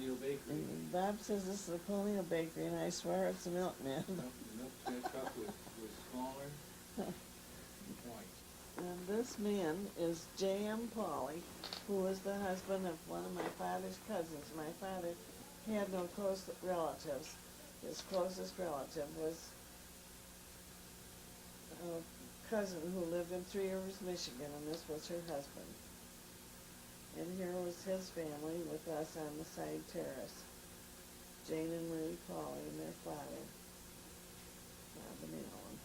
Colonial Bakery. And Bob says this is a Colonial Bakery, and I swear it's a milkman. Nope, the milk truck was smaller twice. And this man is J.M. Pauly, who was the husband of one of my father's cousins. My father had no close relatives. His closest relative was a cousin who lived in Three Rivers, Michigan, and this was her husband. And here was his family with us on the side terrace. Jane and Marie Pauly and their father, Bob and Alan,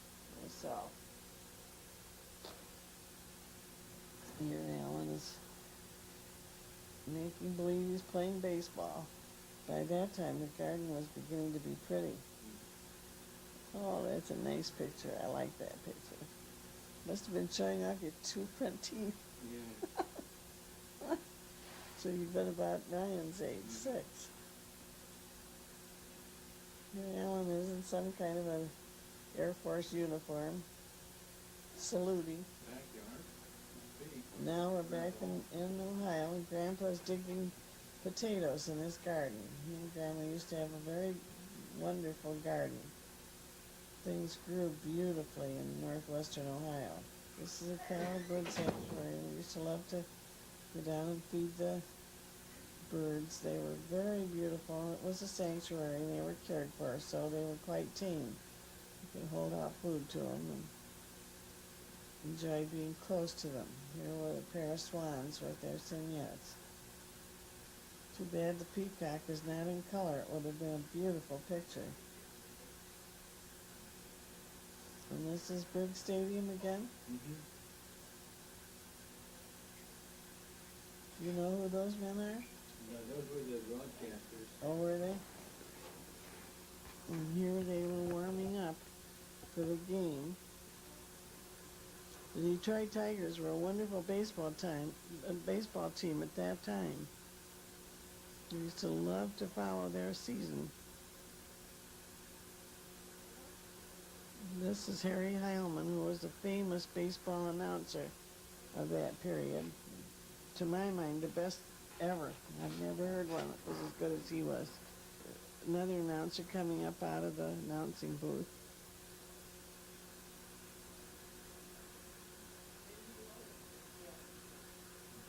myself. Here Alan is making believe he's playing baseball. By that time the garden was beginning to be pretty. Oh, that's a nice picture. I like that picture. Must have been showing off your two front teeth. Yeah. So you've been about Ryan's age, 6. Here Alan is in some kind of an Air Force uniform, saluting. Backyard. Now we're back in Ohio, and Grandpa's digging potatoes in his garden. He and Grandma used to have a very wonderful garden. Things grew beautifully in northwestern Ohio. This is a cattle bird sanctuary. We used to love to go down and feed the birds. They were very beautiful. It was a sanctuary, and they were cared for, so they were quite tame. You could hold out food to them and enjoy being close to them. Here were a pair of swans with their cygnets. Too bad the peacock is not in color. It would have been a beautiful picture. And this is Briggs Stadium again. Mm-hmm. You know who those men are? No, those were the broadcasters. Oh, were they? And here they were warming up for the game. The Detroit Tigers were a wonderful baseball team at that time. We used to love to follow their season. This is Harry Heilman, who was a famous baseball announcer of that period. To my mind, the best ever. I've never heard one that was as good as he was. Another announcer coming up out of the announcing booth.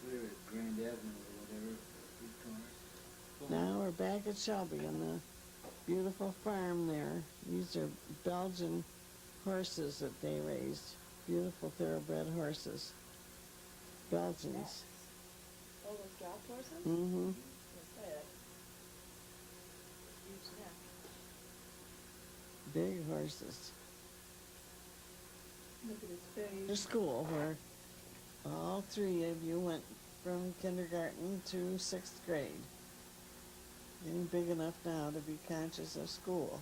Clear at Grand Avenue or whatever. Now we're back at Shelby on the beautiful farm there. These are Belgian horses that they raised. Beautiful thoroughbred horses. Belgians. Oh, those drop horses? Mm-hmm. Huge neck. Big horses. Look at his face. To school where all 3 of you went from kindergarten to 6th grade. Getting big enough now to be conscious of school.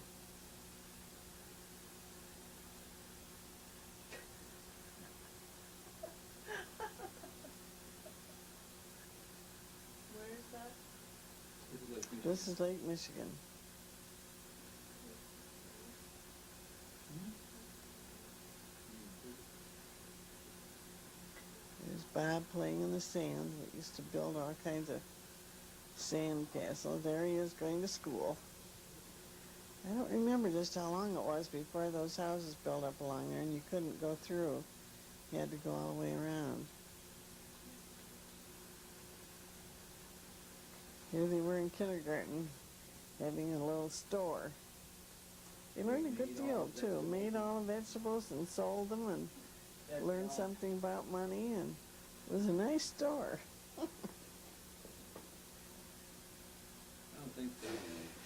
Where is that? This is Lake Michigan. There's Bob playing in the sand. We used to build all kinds of sand castles. There he is going to school. I don't remember just how long it was before those houses built up along there and you couldn't go through. You had to go all the way around. Here they were in kindergarten, having a little store. They learned a good deal, too. Made all the vegetables and sold them and learned something about money, and it was a nice store. I don't think so.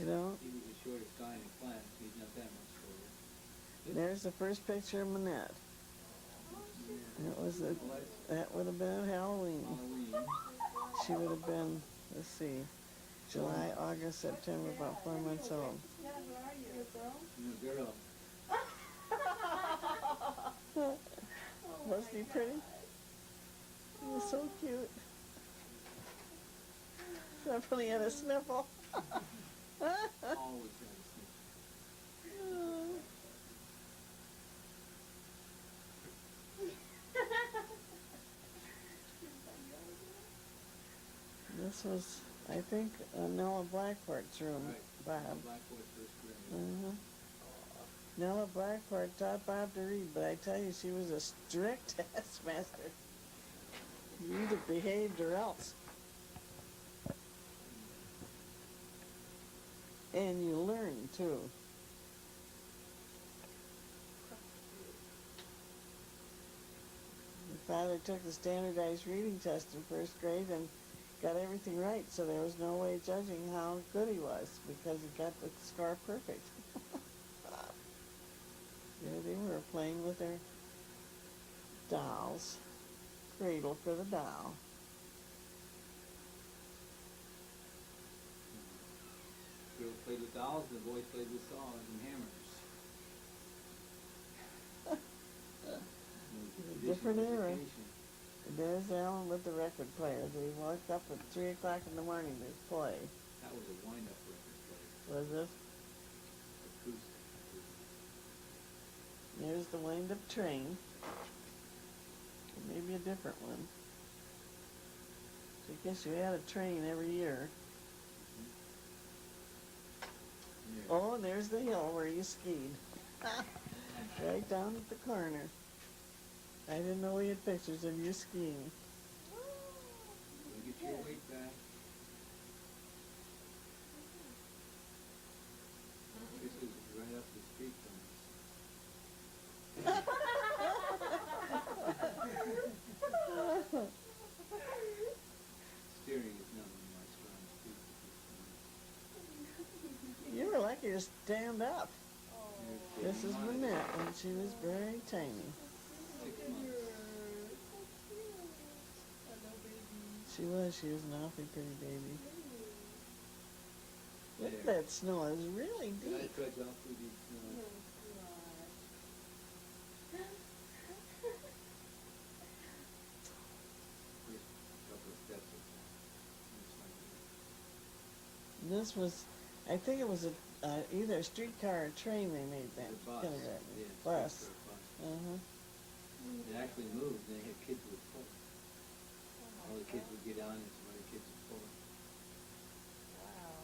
You know? He was the shortest guy in class. He's not that much shorter. There's the first picture of Monette. That would have been Halloween. She would have been, let's see, July, August, September, about 4 months old. Yeah, where are you? A girl? I'm a girl. Wasn't he pretty? He was so cute. Definitely had a sniffle. Always got a sniff. This was I think Nella Blackport's room, Right. Bob. Blackboard first grade. Uh-huh. Nella Blackport taught Bob to read, but I tell you, she was a strict taskmaster. You either behaved or else. And you learned, too. My father took the standardized reading test in first grade and got everything right, so there was no way judging how good he was because he got the score perfect. There they were playing with their dolls. Cradle for the doll. Girls played with dolls, the boys played with saws and hammers. Different era. Education. There's Alan with the record player. They woke up at 3 o'clock in the morning to play. That was a wind-up record player. Was it? Acoustic. There's the wind-up train. Maybe a different one. So I guess you had a train every year. Yeah. Oh, and there's the hill where you skied. Right down at the corner. I didn't know we had pictures of you skiing. You'll get your weight back. This is right up the street from us. Steering is not one of my strong suits. You were lucky to stand up. This is Monette when she was very tiny. 6 months. She was an awfully pretty baby. Look at There. that snow, it's really I deep. trudge off through these first couple of steps of This was, I think it was either a streetcar or train they made that the bus. kindergarten. Yeah, Bus. streetcar bus. Uh-huh. It actually moved, and they had kids with pull. All the kids would get on, and some other kids would pull it. Wow.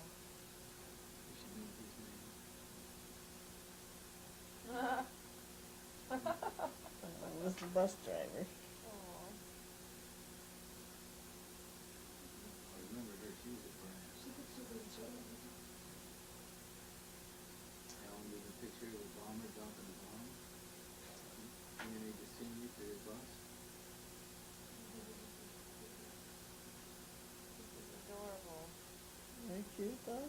We should know his name. It was the bus driver. I remember her, she was a brat. Alan did a picture of a bomber dropping a bomb. And then they just send you to his bus. Adorable. Very cute though.